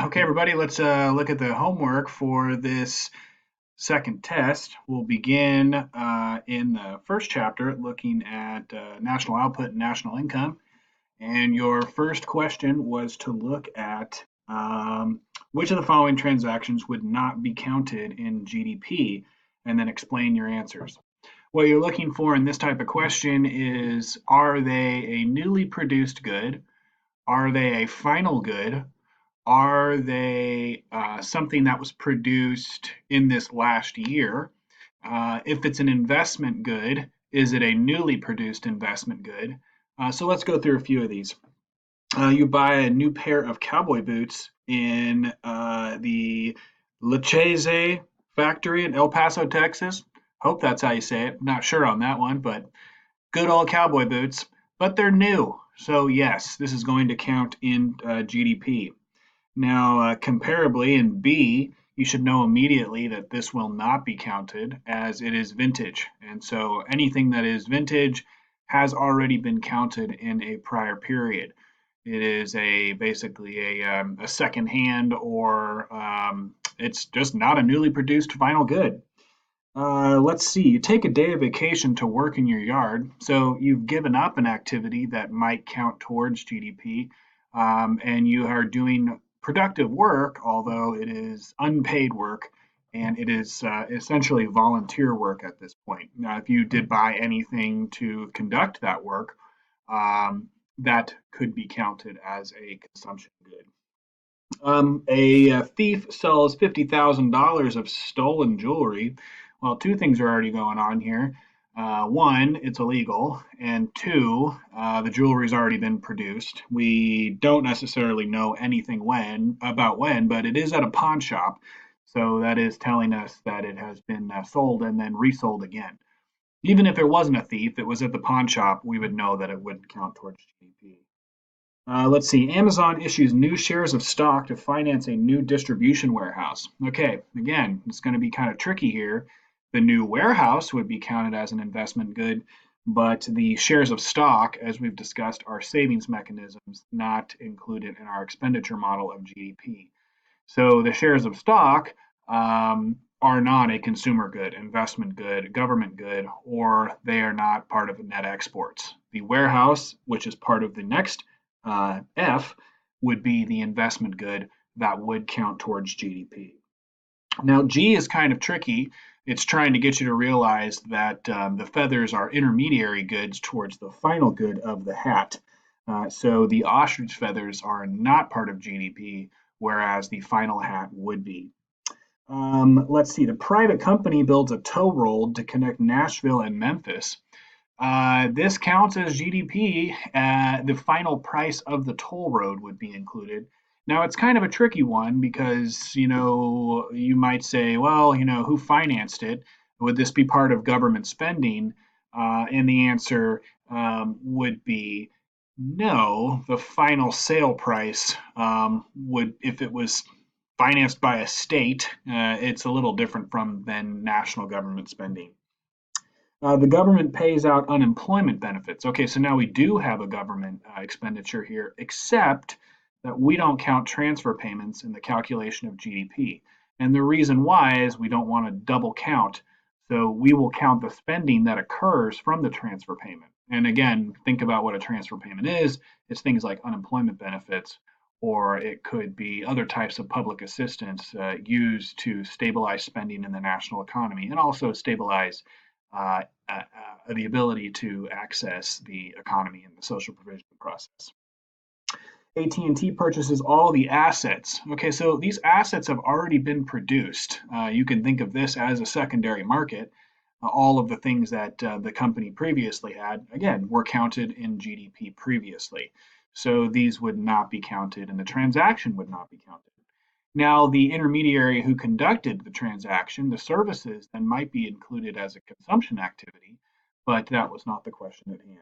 Okay, everybody, let's look at the homework for this second test. We'll begin in the first chapter looking at national output and national income. And your first question was to look at which of the following transactions would not be counted in GDP, and then explain your answers. What you're looking for in this type of question is, are they a newly produced good? Are they a final good? Are they something that was produced in this last year? If it's an investment good, is it a newly produced investment good? So let's go through a few of these. You buy a new pair of cowboy boots in the Lacheze factory in El Paso, Texas. Hope that's how you say it. Not sure on that one, but good old cowboy boots. But they're new. So yes, this is going to count in GDP. Now, comparably in B, you should know immediately that this will not be counted as it is vintage. And so anything that is vintage has already been counted in a prior period. It is basically a second hand, or it's just not a newly produced final good. Let's see, you take a day of vacation to work in your yard. So you've given up an activity that might count towards GDP, and you are doing productive work, although it is unpaid work, and it is essentially volunteer work at this point. Now, if you did buy anything to conduct that work, that could be counted as a consumption good. A thief sells $50,000 of stolen jewelry. Well, two things are already going on here. One, it's illegal, and two, the jewelry's already been produced. We don't necessarily know anything about when, but it is at a pawn shop, so that is telling us that it has been sold and then resold again. Even if it wasn't a thief, it was at the pawn shop, we would know that it wouldn't count towards GDP. Let's see. Amazon issues new shares of stock to finance a new distribution warehouse. Okay, again, it's going to be kind of tricky here. The new warehouse would be counted as an investment good, but the shares of stock, as we've discussed, are savings mechanisms not included in our expenditure model of GDP. So the shares of stock are not a consumer good, investment good, government good, or they are not part of net exports. The warehouse, which is part of the next F, would be the investment good that would count towards GDP. Now, G is kind of tricky. It's trying to get you to realize that the feathers are intermediary goods towards the final good of the hat. So the ostrich feathers are not part of GDP, whereas the final hat would be. Let's see. The private company builds a toll road to connect Nashville and Memphis. This counts as GDP. The final price of the toll road would be included. Now, it's kind of a tricky one because, you might say, well, who financed it? Would this be part of government spending? And the answer would be no. The final sale price would, if it was financed by a state, it's a little different than national government spending. The government pays out unemployment benefits. Okay, so now we do have a government expenditure here, except that we don't count transfer payments in the calculation of GDP. And the reason why is we don't want to double count. So we will count the spending that occurs from the transfer payment. And again, think about what a transfer payment is. It's things like unemployment benefits, or it could be other types of public assistance used to stabilize spending in the national economy and also stabilize the ability to access the economy and the social provision process. AT&T purchases all the assets. Okay, so these assets have already been produced. You can think of this as a secondary market. All of the things that the company previously had, again, were counted in GDP previously. So these would not be counted, and the transaction would not be counted. Now, the intermediary who conducted the transaction, the services, then might be included as a consumption activity, but that was not the question at hand.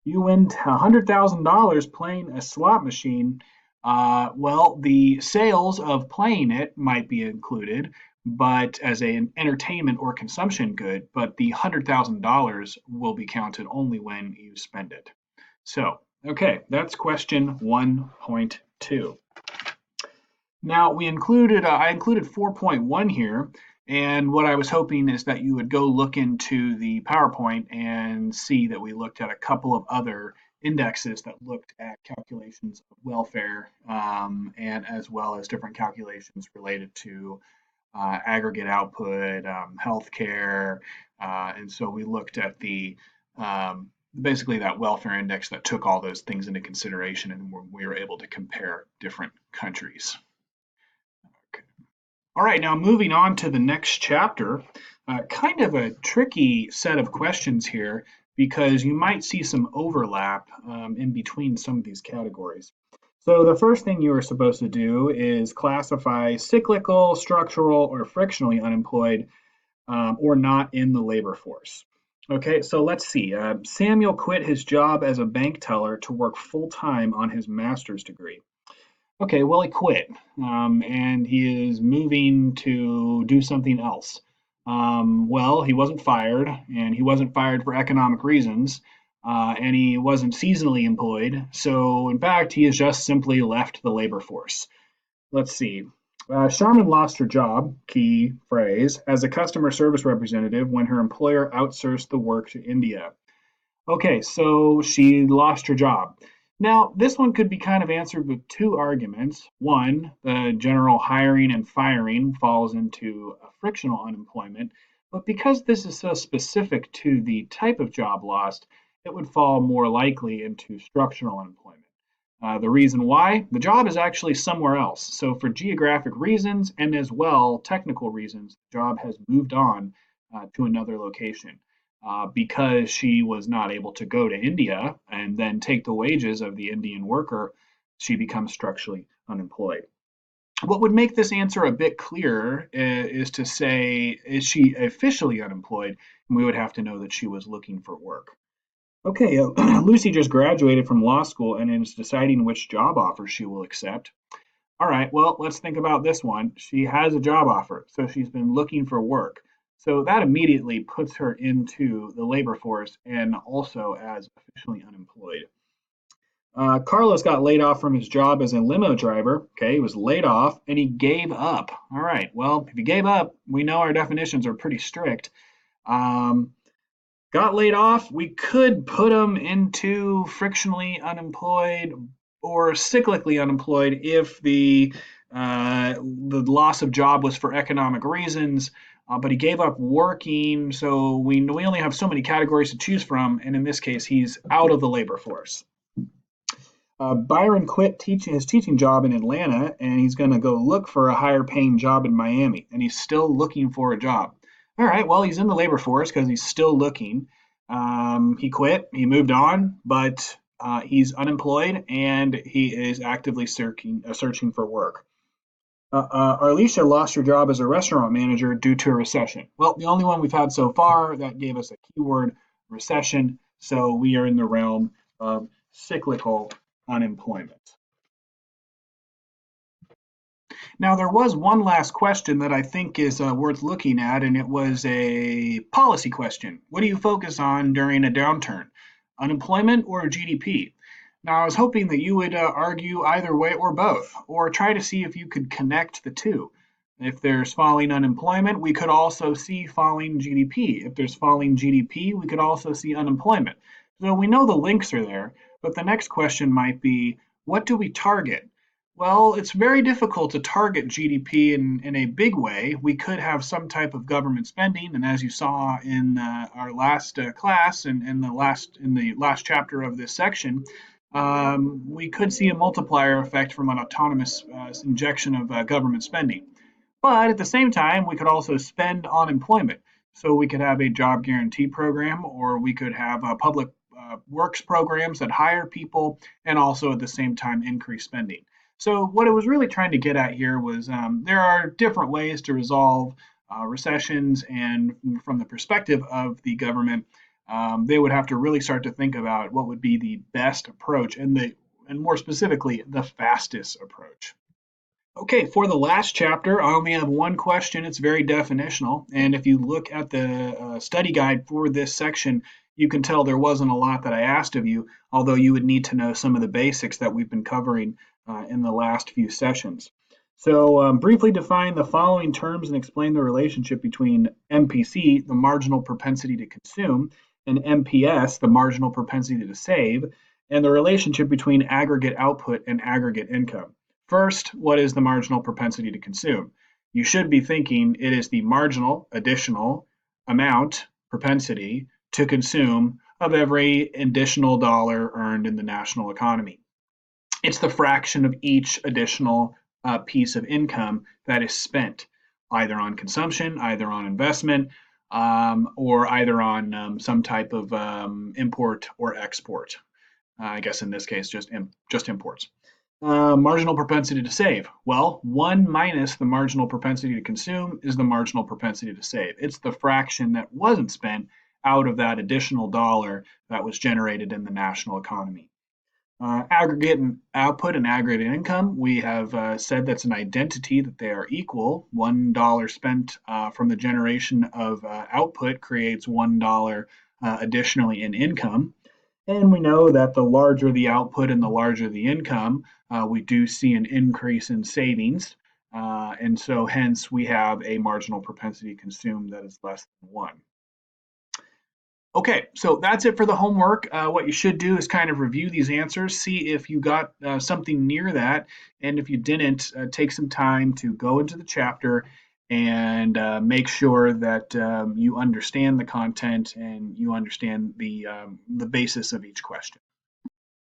You win $100,000 playing a slot machine. Well, the sales of playing it might be included, but as an entertainment or consumption good, but the $100,000 will be counted only when you spend it. So, okay, that's question 1.2. Now we included, I included 4.1 here, and what I was hoping is that you would go look into the PowerPoint and see that we looked at a couple of other indexes that looked at calculations of welfare, and as well as different calculations related to aggregate output, healthcare, and so we looked at the basically that welfare index that took all those things into consideration, and we were able to compare different countries. All right, now moving on to the next chapter, kind of a tricky set of questions here because you might see some overlap in between some of these categories. So the first thing you are supposed to do is classify cyclical, structural, or frictionally unemployed or not in the labor force. Okay, so let's see. Samuel quit his job as a bank teller to work full time on his master's degree. Okay, well, he quit, and he is moving to do something else. Well, he wasn't fired, and he wasn't fired for economic reasons, and he wasn't seasonally employed. So, in fact, he has just simply left the labor force. Let's see. Sharman lost her job, key phrase, as a customer service representative when her employer outsourced the work to India. Okay, so she lost her job. Now, this one could be kind of answered with two arguments. One, the general hiring and firing falls into a frictional unemployment, but because this is so specific to the type of job lost, it would fall more likely into structural unemployment. The reason why? The job is actually somewhere else. So, for geographic reasons and as well technical reasons, the job has moved on to another location because she was not able to go to India and then take the wages of the Indian worker, she becomes structurally unemployed. What would make this answer a bit clearer is to say, is she officially unemployed? And we would have to know that she was looking for work. Okay, Lucy just graduated from law school and is deciding which job offer she will accept. All right, well, let's think about this one. She has a job offer, so she's been looking for work. So that immediately puts her into the labor force and also as officially unemployed. Carlos got laid off from his job as a limo driver. Okay, he was laid off and he gave up. All right, well, if he gave up, we know our definitions are pretty strict. Um, got laid off, we could put him into frictionally unemployed or cyclically unemployed if the loss of job was for economic reasons, but he gave up working, so we only have so many categories to choose from, and in this case, he's out of the labor force. Byron quit his teaching job in Atlanta, and he's going to go look for a higher paying job in Miami, and he's still looking for a job. All right, well, he's in the labor force because he's still looking. He quit, he moved on, but he's unemployed and he is actively searching for work. Arlisha lost her job as a restaurant manager due to a recession. Well, the only one we've had so far that gave us a keyword recession, so we are in the realm of cyclical unemployment. Now, there was one last question that I think is worth looking at, and it was a policy question. What do you focus on during a downturn, unemployment or GDP? Now, I was hoping that you would argue either way or both, or try to see if you could connect the two. If there's falling unemployment, we could also see falling GDP. If there's falling GDP, we could also see unemployment. So we know the links are there, but the next question might be, what do we target? Well, it's very difficult to target GDP in a big way. We could have some type of government spending, and as you saw in our last class and in the last chapter of this section, we could see a multiplier effect from an autonomous injection of government spending. But at the same time, we could also spend on employment. So we could have a job guarantee program, or we could have public works programs that hire people and also at the same time increase spending. So what it was really trying to get at here was there are different ways to resolve recessions, and from the perspective of the government, they would have to really start to think about what would be the best approach and more specifically the fastest approach. Okay, for the last chapter, I only have one question. It's very definitional, and if you look at the study guide for this section, you can tell there wasn't a lot that I asked of you, although you would need to know some of the basics that we've been covering in the last few sessions. So briefly define the following terms and explain the relationship between MPC, the marginal propensity to consume, and MPS, the marginal propensity to save, and the relationship between aggregate output and aggregate income. First, what is the marginal propensity to consume? You should be thinking it is the marginal additional amount, propensity, to consume of every additional dollar earned in the national economy. It's the fraction of each additional piece of income that is spent either on consumption, either on investment, or either on some type of import or export. I guess in this case, just imports. Marginal propensity to save. Well, 1 minus the marginal propensity to consume is the marginal propensity to save. It's the fraction that wasn't spent out of that additional dollar that was generated in the national economy. Aggregate and output and aggregate income, we have said that's an identity, that they are equal. $1 spent from the generation of output creates $1 additionally in income. And we know that the larger the output and the larger the income, we do see an increase in savings. And so hence we have a marginal propensity to consume that is less than 1. Okay, so that's it for the homework. What you should do is kind of review these answers, see if you got something near that, and if you didn't, take some time to go into the chapter and make sure that you understand the content and you understand the basis of each question.